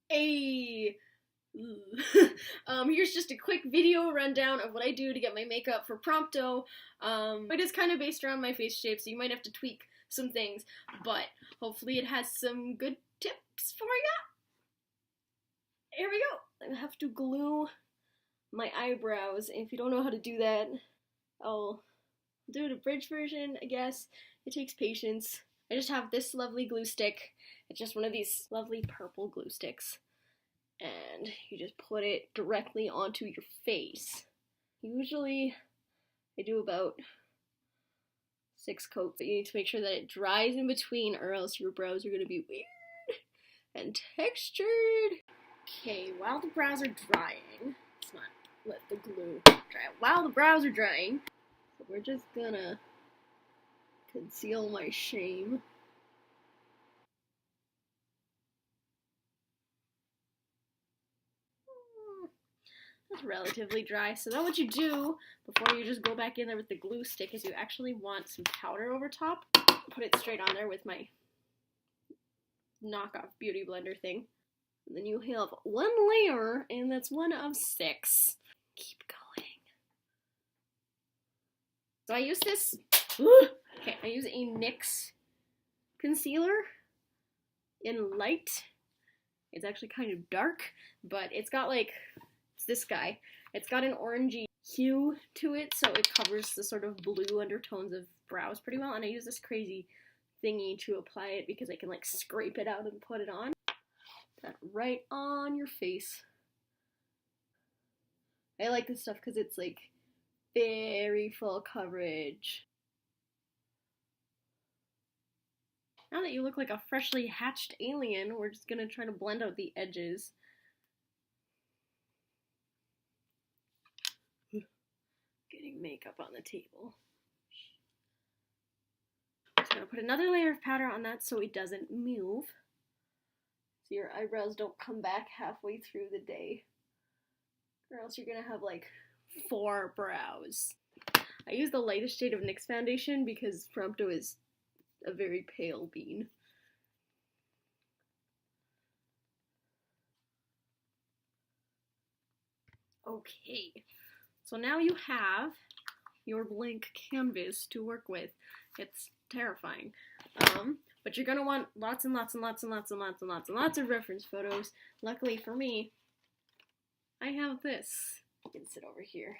Hey! Here's just a quick video rundown of what I do to get my makeup for Prompto. It is kind of based around my face shape, so you might have to tweak some things, but hopefully it has some good tips for ya. Here we go! I have to glue my eyebrows, and if you don't know how to do that, I'll do an abridged version, I guess. It takes patience. I just have this lovely glue stick. It's just one of these lovely purple glue sticks. And you just put it directly onto your face. Usually, I do about 6 coats, but you need to make sure that it dries in between or else your brows are going to be weird and textured. Okay, while the brows are drying, let's not let the glue dry. While the brows are drying, so we're just gonna conceal my shame. It's relatively dry, so then what you do before you just go back in there with the glue stick is you actually want some powder over top. Put it straight on there with my knockoff beauty blender thing. And then you have 1 layer, and that's 1 of 6. Keep going. So I use this, okay, I use a NYX concealer in light. It's actually kind of dark, but it's got like, it's this guy. It's got an orangey hue to it, so it covers the sort of blue undertones of brows pretty well, and I use this crazy thingy to apply it because I can like scrape it out and put it on. That right on your face. I like this stuff because it's like very full coverage. Now that you look like a freshly hatched alien, we're just gonna try to blend out the edges. Getting makeup on the table. Just gonna put another layer of powder on that so it doesn't move. So your eyebrows don't come back halfway through the day. Or else you're gonna have like 4 brows. I use the lightest shade of NYX foundation because Prompto is a very pale bean. Okay, so now you have your blank canvas to work with. It's terrifying. But you're gonna want lots and lots and lots and lots and lots and lots and lots of reference photos. Luckily for me, I have this. You can sit over here.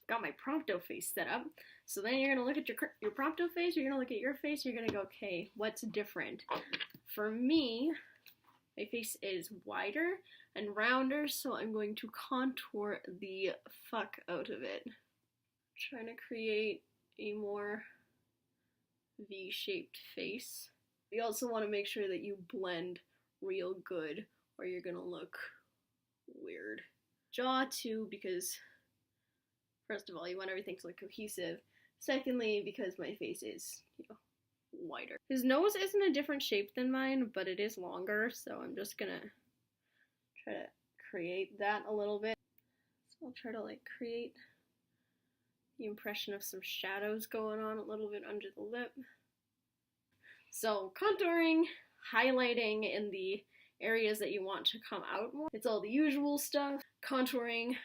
Got my Prompto face set up. So then you're gonna look at your Prompto face, you're gonna look at your face, you're gonna go, okay, what's different? For me, my face is wider and rounder, so I'm going to contour the fuck out of it. Trying to create a more V-shaped face. You also want to make sure that you blend real good or you're gonna look weird. Jaw too, because first of all, you want everything to look cohesive. Secondly, because my face is, wider. His nose isn't a different shape than mine, but it is longer, so I'm just gonna try to create that a little bit. So I'll try to like create the impression of some shadows going on a little bit under the lip. So contouring, highlighting in the areas that you want to come out more. It's all the usual stuff. Contouring,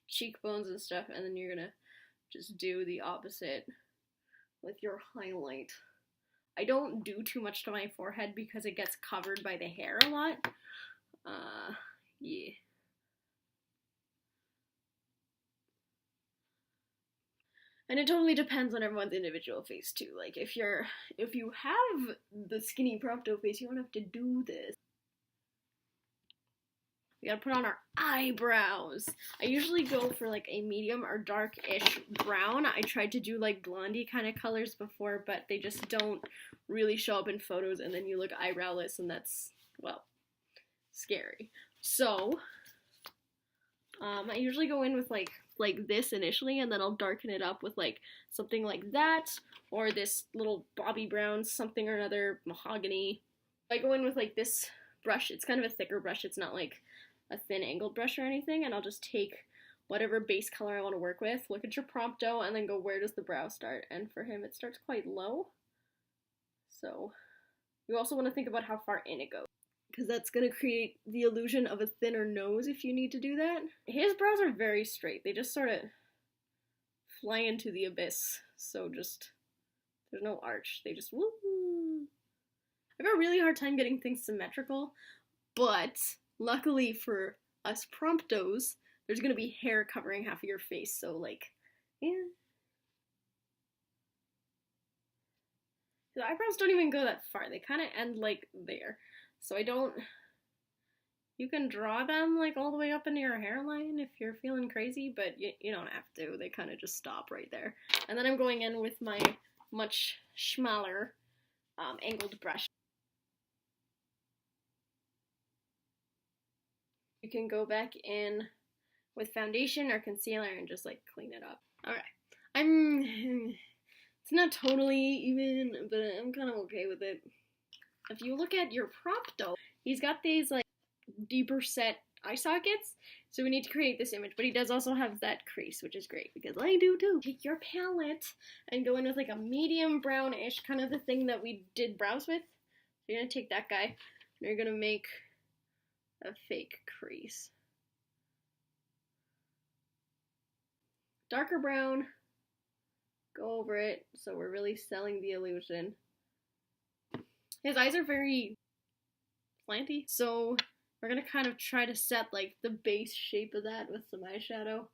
cheekbones and stuff, and then you're gonna just do the opposite with your highlight. I don't do too much to my forehead because it gets covered by the hair a lot. Yeah. And it totally depends on everyone's individual face too. Like if you have the skinny Prompto face, you don't have to do this. We gotta put on our eyebrows. I usually go for like a medium or dark-ish brown. I tried to do like blondie kind of colors before, but they just don't really show up in photos, and then you look eyebrowless, and that's, well, scary. So, I usually go in with like this initially, and then I'll darken it up with like something like that, or this little Bobbi Brown something or another, mahogany. I go in with like this brush. It's kind of a thicker brush. It's not like a thin angled brush or anything, and I'll just take whatever base color I want to work with, look at your Prompto, and then go, where does the brow start? And for him, it starts quite low. So you also want to think about how far in it goes. because that's going to create the illusion of a thinner nose if you need to do that. His brows are very straight. They just sort of fly into the abyss. So just, there's no arch. They just, woo. I have a really hard time getting things symmetrical, but luckily for us Promptos, there's going to be hair covering half of your face. So like, yeah. The eyebrows don't even go that far. They kind of end like there. So I don't, you can draw them like all the way up into your hairline if you're feeling crazy, but you don't have to. They kind of just stop right there. And then I'm going in with my much smaller angled brush. You can go back in with foundation or concealer and just like clean it up. Alright, it's not totally even, but I'm kind of okay with it. If you look at your Prompto, he's got these like deeper set eye sockets, so we need to create this image, but he does also have that crease, which is great because I do too. Take your palette and go in with like a medium brownish, kind of the thing that we did brows with. So you're gonna take that guy and you're gonna make a fake crease. Darker brown, go over it, so we're really selling the illusion. His eyes are very slanty, so we're gonna kind of try to set like the base shape of that with some eyeshadow.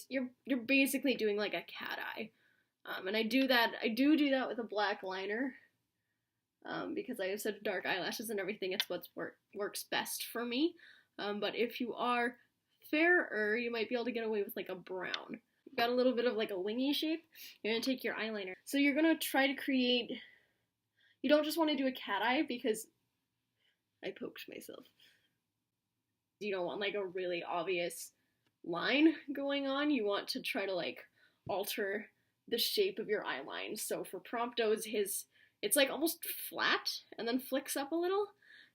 You're basically doing like a cat eye, and I do that with a black liner, because I have such dark eyelashes and everything. It's what works best for me. But if you are fairer, you might be able to get away with like a brown. You've got a little bit of like a wingy shape. You're gonna take your eyeliner, so you're gonna try to create. You don't just want to do a cat eye because I poked myself. You don't want like a really obvious line going on. You want to try to like alter the shape of your eye line. So for Prompto's, it's like almost flat and then flicks up a little.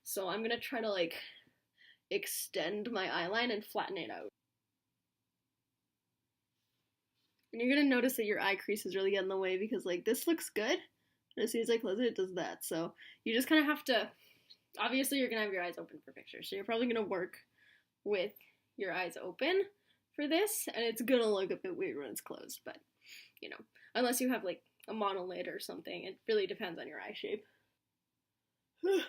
So I'm gonna try to like extend my eye line and flatten it out. And you're gonna notice that your eye crease is really getting in the way because like this looks good. And as soon as I close it, it does that. So you just kind of have to, obviously you're going to have your eyes open for pictures. So you're probably going to work with your eyes open for this. And it's going to look a bit weird when it's closed. But, you know, unless you have like a monolid or something, it really depends on your eye shape. I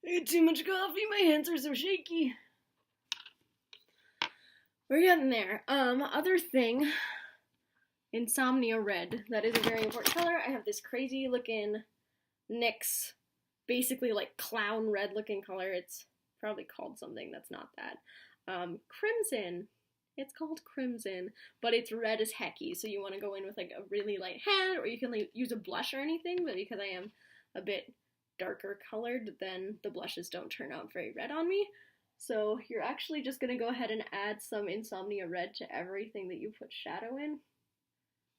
ate too much coffee. My hands are so shaky. We're getting there. Other thing, Insomnia Red. That is a very important color. I have this crazy looking NYX, basically like clown red looking color. It's probably called something that's not that. Crimson. It's called Crimson, but it's red as hecky, so you want to go in with like a really light hand, or you can like, use a blush or anything, but because I am a bit darker colored, then the blushes don't turn out very red on me. So you're actually just going to go ahead and add some Insomnia Red to everything that you put shadow in.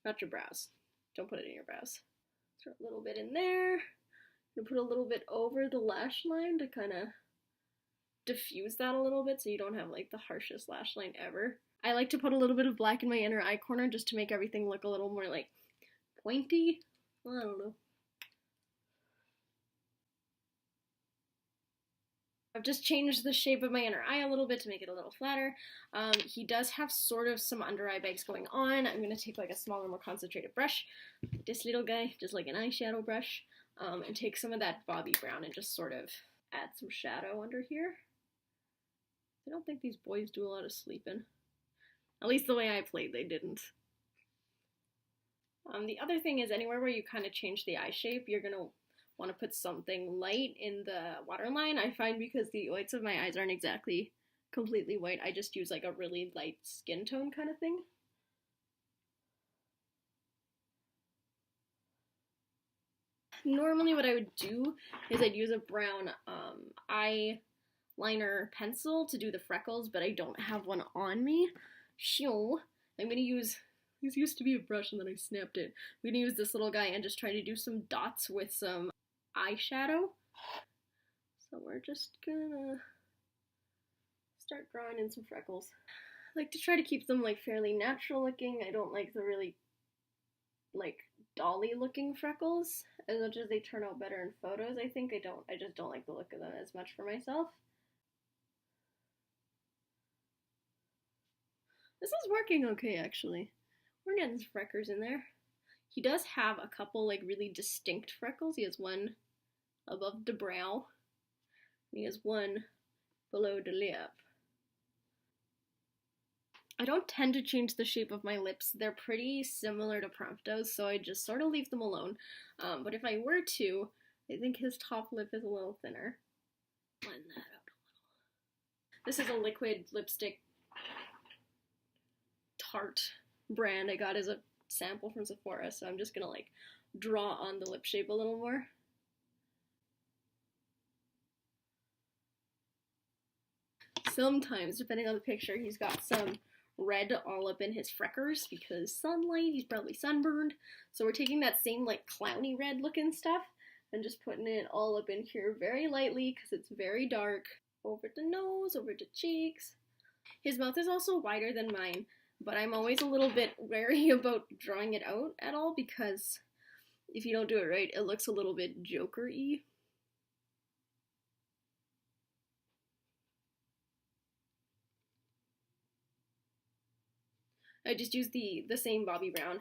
Not your brows. Don't put it in your brows. Throw a little bit in there. I'm gonna put a little bit over the lash line to kind of diffuse that a little bit so you don't have like the harshest lash line ever. I like to put a little bit of black in my inner eye corner just to make everything look a little more like pointy. I don't know. I've just changed the shape of my inner eye a little bit to make it a little flatter. He does have sort of some under eye bags going on. I'm going to take like a smaller, more concentrated brush, this little guy, just like an eyeshadow brush, and take some of that Bobby Brown and just sort of add some shadow under here. I don't think these boys do a lot of sleeping. At least the way I played, they didn't. The other thing is anywhere where you kind of change the eye shape, you're going to want to put something light in the waterline. I find because the whites of my eyes aren't exactly completely white, I just use like a really light skin tone kind of thing. Normally what I would do is I'd use a brown eyeliner pencil to do the freckles, but I don't have one on me. So I'm going to use, this used to be a brush and then I snapped it. I'm going to use this little guy and just try to do some dots with some eyeshadow. So we're just gonna start drawing in some freckles. I like to try to keep them like fairly natural looking. I don't like the really like dolly looking freckles, as much as they turn out better in photos. I just don't like the look of them as much for myself. This is working okay, actually. We're getting some freckles in there. He does have a couple, like, really distinct freckles. He has one above the brow, and he has one below the lip. I don't tend to change the shape of my lips. They're pretty similar to Prompto's, so I just sort of leave them alone. But if I were to, I think his top lip is a little thinner. Blend that out a little. This is a liquid lipstick Tarte brand I got as a sample from Sephora, so I'm just gonna like draw on the lip shape a little more. Sometimes, depending on the picture, he's got some red all up in his freckles because sunlight, he's probably sunburned. So we're taking that same like clowny red looking stuff and just putting it all up in here very lightly because it's very dark. Over the nose, over the cheeks. His mouth is also wider than mine, but I'm always a little bit wary about drawing it out at all because if you don't do it right, it looks a little bit Joker-y. I just used the same Bobbi Brown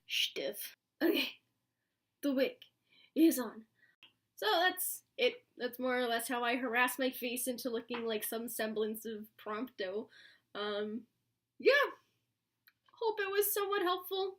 stiff. Okay, the wig is on. So that's it. That's more or less how I harass my face into looking like some semblance of Prompto. Yeah. Hope it was somewhat helpful.